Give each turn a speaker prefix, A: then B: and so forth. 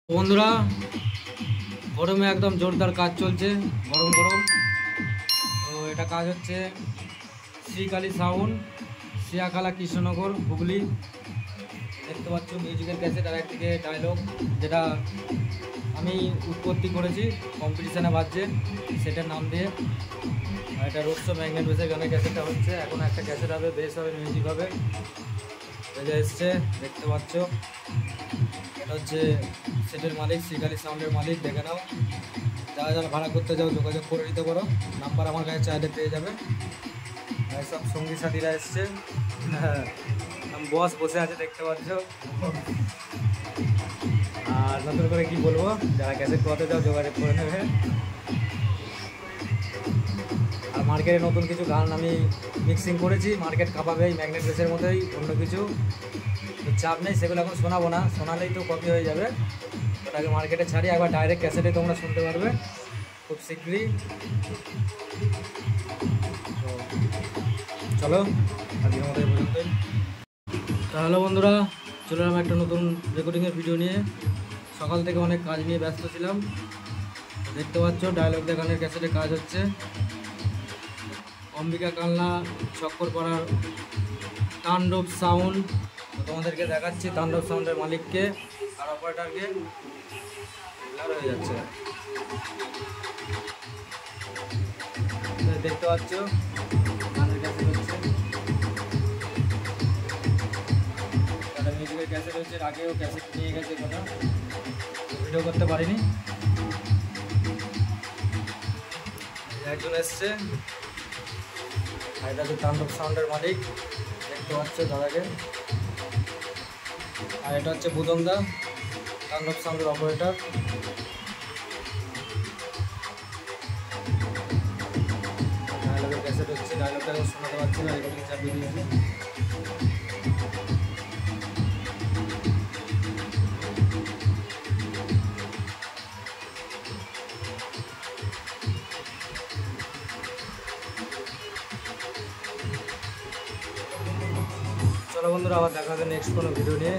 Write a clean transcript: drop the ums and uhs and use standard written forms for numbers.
A: বন্ধুরা, গরমে একদম জোরদার কাজ চলছে, গরম গরম। তো এটা কাজ হচ্ছে শ্রীকালী সাউন্ড, শ্রিয়াকালা, কৃষ্ণনগর, হুগলি। দেখতে পাচ্ছ মিউজিক্যাল ক্যাসেট আর একদিকে ডায়লগ, যেটা আমি উৎপত্তি করেছি, কম্পিটিশানে বাজছে সেটার নাম দিয়ে। আর এটা রোডশো ম্যাগনেট বেসের গানের ক্যাসেটটা হচ্ছে। এখন একটা ক্যাসেট হবে, বেস হবে, মিউজিক হবে, বেজে এসছে দেখতে পাচ্ছ। এটা হচ্ছে সেটের মালিক, শ্রীকালী সাউন্ডের মালিক। দেখে নাও, যারা যারা ভাড়া করতে যাও যোগাযোগ করে নিতে পারো, নাম্বার আমার কাছে চাইলে পেয়ে যাবে। সব সঙ্গী সাথীরা এসছে, হ্যাঁ, বস বসে আছে দেখতে পাচ্ছ। আর নতুন করে কি বলবো, যারা ক্যাসেট করতে যাও যোগাযোগ করে নেবে। আর মার্কেটে নতুন কিছু গান আমি মিক্সিং করেছি, মার্কেট কাঁপাবে এই ম্যাগনেট বেসের মতোই, অন্য কিছু চাপ নেই। সেগুলো এখন শোনাবো না, শোনালেই তো কপি হয়ে যাবে। ওটাকে মার্কেটে ছাড়িয়ে একবার ডাইরেক্ট ক্যাসেটে তোমরা শুনতে পারবে খুব শীঘ্রই। তো চলো, আজকের মতো এই পর্যন্তই। তাহলে বন্ধুরা, চলে এলাম একটা নতুন রেকর্ডিংয়ের ভিডিও নিয়ে। সকাল থেকে অনেক কাজ নিয়ে ব্যস্ত ছিলাম। দেখতে পাচ্ছ ডায়লগ দিয়ে গানের ক্যাসেটে কাজ হচ্ছে। অম্বিকা কালনা চক্কর পাড়ার তাণ্ডব সাউন্ড, তোমাদেরকে দেখাচ্ছি তাণ্ডব সাউন্ডের মালিককে আর অপারেটারকে। ব্লার হয়ে যাচ্ছে, দেখতে পাচ্ছ গানের ক্যাসেট হচ্ছে, একটা মিউজিকের ক্যাসেট হচ্ছে। আগেও ক্যাসেট নিয়ে গেছে, কথা ভিডিও করতে পারিনি। একজন এসছে, এটা হচ্ছে তাণ্ডব সাউন্ডের মালিক, দেখতে পাচ্ছ দাদাকে। আর এটা হচ্ছে বুদনদা, তাণ্ডব সাউন্ডের অপারেটর। ডায়লগের ক্যাসেট হচ্ছে, ডায়লগটা শোনাতে পারছি না, রেকর্ডিং চাপিয়ে দিয়েছে। চলো বন্ধুরা, আবার দেখা হবে নেক্সট কোনো ভিডিও নিয়ে।